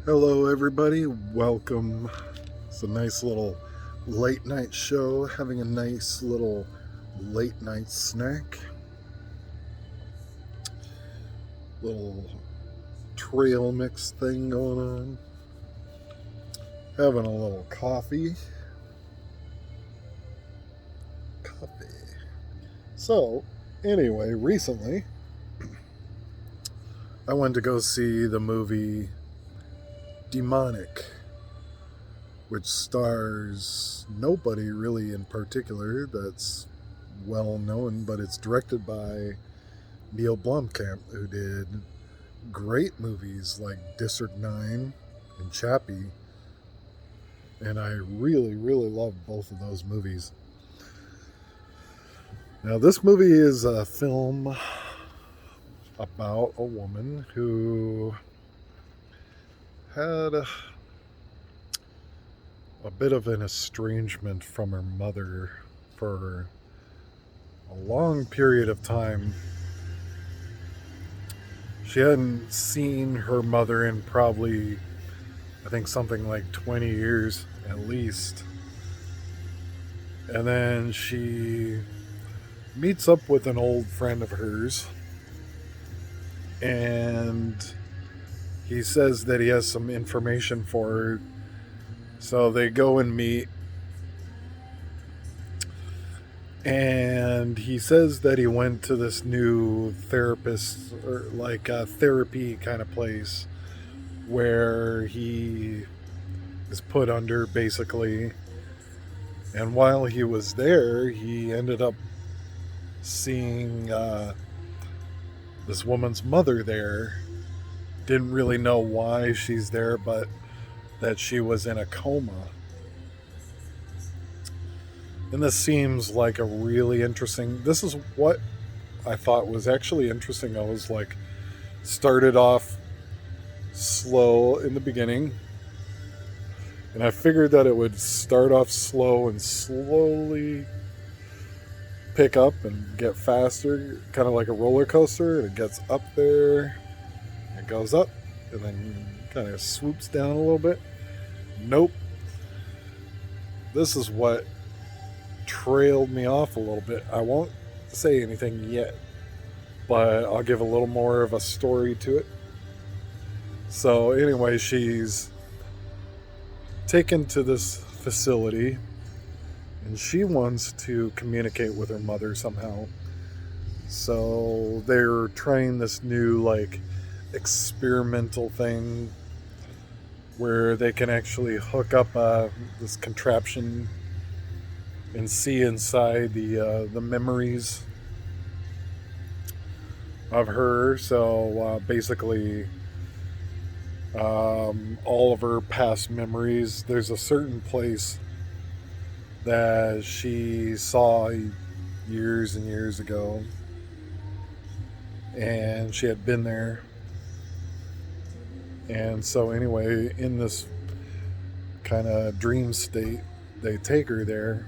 Hello, everybody. Welcome. It's a nice little late night show, having a nice little late night snack. Little trail mix thing going on. Having a little coffee. Coffee. So, anyway, recently I went to go see the movie Demonic, which stars nobody really in particular that's well known, but it's directed by Neil Blomkamp, who did great movies like District 9 and Chappie, and I really, really love both of those movies. Now, this movie is a film about a woman who had a bit of an estrangement from her mother for a long period of time. She hadn't seen her mother in probably, I think, something like 20 years at least. And then she meets up with an old friend of hers, and he says that he has some information for her. So they go and meet, and he says that he went to this new therapist, or like a therapy kind of place, where he is put under basically. And while he was there, he ended up seeing this woman's mother there. Didn't really know why she's there, but that she was in a coma. And this seems like a really interesting. This is what I thought was actually interesting. I was like, started off slow in the beginning, and I figured that it would start off slow and slowly pick up and get faster, kind of like a roller coaster. And it gets up there, it goes up, and then kind of swoops down a little bit. Nope. This is what trailed me off a little bit. I won't say anything yet, but I'll give a little more of a story to it. So, anyway, she's taken to this facility, and she wants to communicate with her mother somehow. So they're trying this new, like, experimental thing where they can actually hook up this contraption and see inside the memories of her. So basically, all of her past memories. There's a certain place that she saw years and years ago, and she had been there. And so, anyway, in this kind of dream state, they take her there,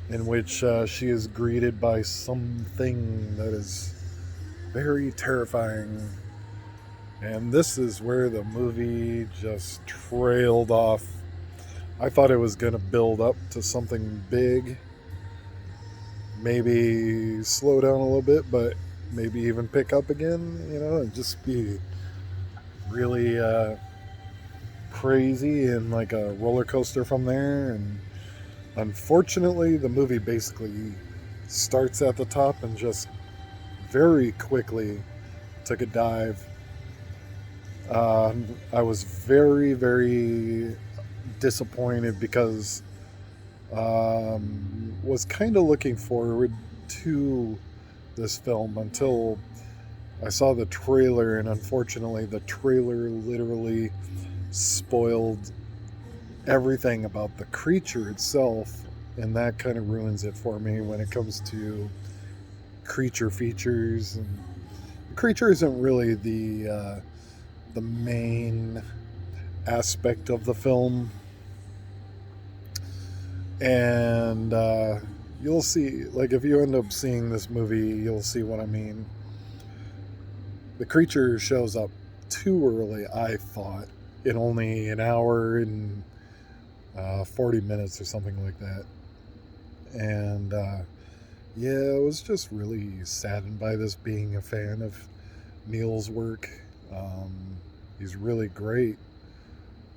in which she is greeted by something that is very terrifying. And this is where the movie just trailed off. I thought it was going to build up to something big, maybe slow down a little bit, but maybe even pick up again, and just be really crazy and like a roller coaster from there. And unfortunately, the movie basically starts at the top and just very quickly took a dive. I was very, very disappointed because was kind of looking forward to this film until I saw the trailer, and unfortunately, the trailer literally spoiled everything about the creature itself, and that kind of ruins it for me when it comes to creature features. And the creature isn't really the main aspect of the film, and you'll see, like, if you end up seeing this movie, you'll see what I mean. The creature shows up too early, I thought, in only an hour and 40 minutes or something like that. And yeah, I was just really saddened by this, being a fan of Neil's work. Um, he's really great.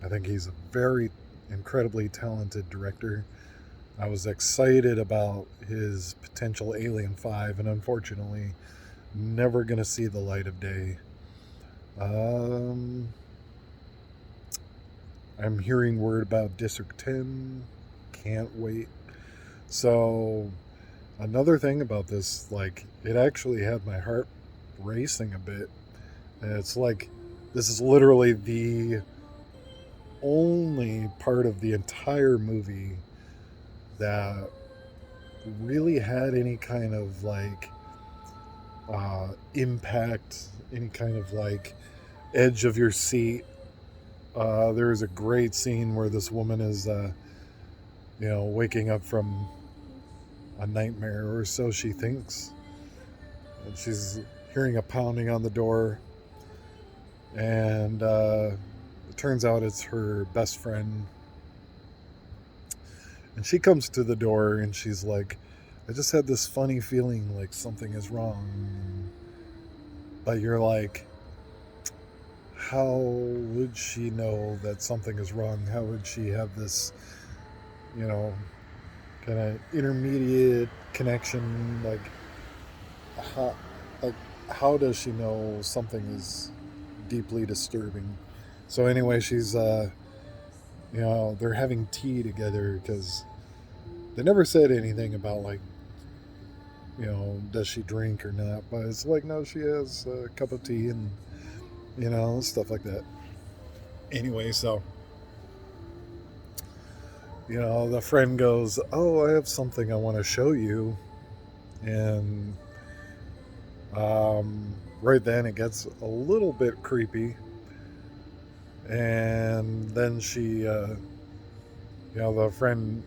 I think he's a very incredibly talented director. I was excited about his potential Alien 5, and unfortunately, never going to see the light of day. Um, I'm hearing word about District 10. Can't wait. So, another thing about this, like, it actually had my heart racing a bit. And it's like, this is literally the only part of the entire movie that really had any kind of like impact, any kind of like edge of your seat. There is a great scene where this woman is, waking up from a nightmare, or so she thinks. And she's hearing a pounding on the door, and it turns out it's her best friend. And she comes to the door and she's like, I just had this funny feeling like something is wrong. But you're like, how would she know that something is wrong? How would she have this, kind of intermediate connection? How, like, how does she know something is deeply disturbing? So anyway, she's, they're having tea together because they never said anything about like, does she drink or not? But it's like, no, she has a cup of tea and, stuff like that. Anyway, so, the friend goes, oh, I have something I want to show you. And right then it gets a little bit creepy. And then she, the friend,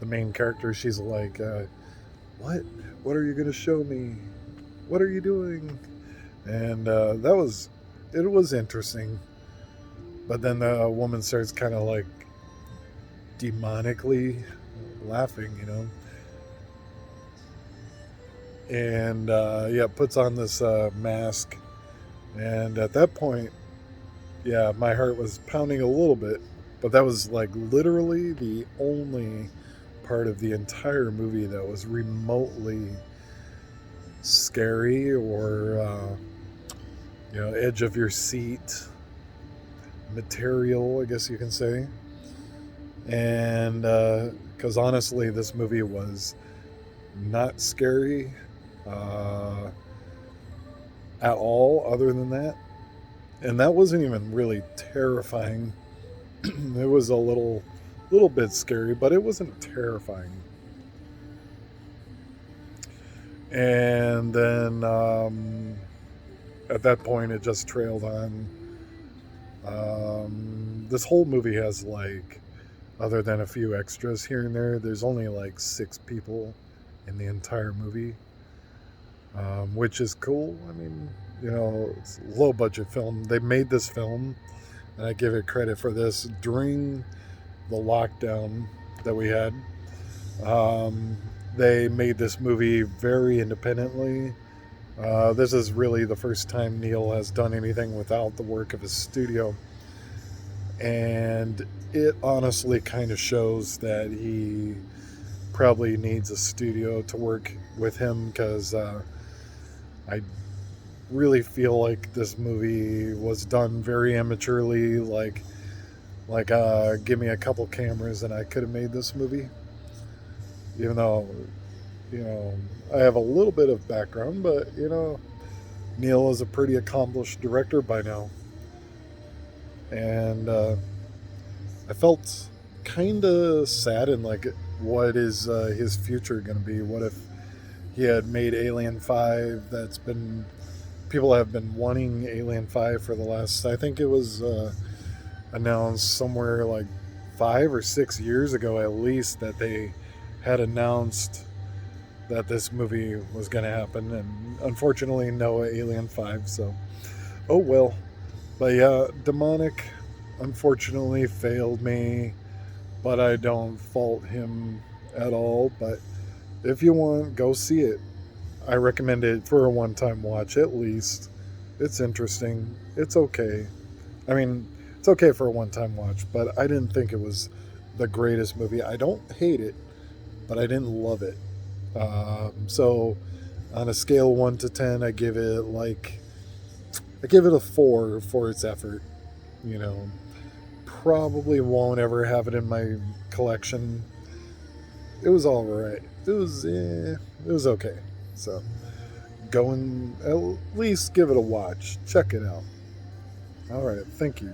the main character, she's like, what are you going to show me? What are you doing? And it was interesting. But then the woman starts kind of like demonically laughing, and puts on this mask. And at that point, yeah, my heart was pounding a little bit, but that was like literally the only part of the entire movie that was remotely scary or edge of your seat material, I guess you can say. And because honestly, this movie was not scary at all, other than that. And that wasn't even really terrifying. It was a little bit scary, but it wasn't terrifying. And then at that point, it just trailed on. This whole movie has like, other than a few extras here and there, there's only like 6 people in the entire movie, which is cool. I mean, it's a low budget film. They made this film, and I give it credit for this, during the lockdown that we had. They made this movie very independently. This is really the first time Neil has done anything without the work of his studio. And it honestly kind of shows that he probably needs a studio to work with him, because I really feel like this movie was done very amateurly. Like give me a couple cameras and I could have made this movie. Even though, I have a little bit of background, but, Neil is a pretty accomplished director by now. And I felt kind of sad, and like, what is his future going to be? What if he had made Alien 5? People have been wanting Alien 5 for the last, I think it was announced somewhere like 5 or 6 years ago at least, that they had announced that this movie was going to happen. And unfortunately, no Alien 5. So, Oh well. But yeah, Demonic unfortunately failed me, but I don't fault him at all. But if you want, go see it. I recommend it for a one time watch at least. It's interesting. It's okay. I mean, it's okay for a one time watch, but I didn't think it was the greatest movie. I don't hate it, but I didn't love it. So, on a scale of 1 to 10, I give it a 4 for its effort. You know, probably won't ever have it in my collection. It was all right. It was okay. So, go and at least give it a watch. Check it out. All right. Thank you.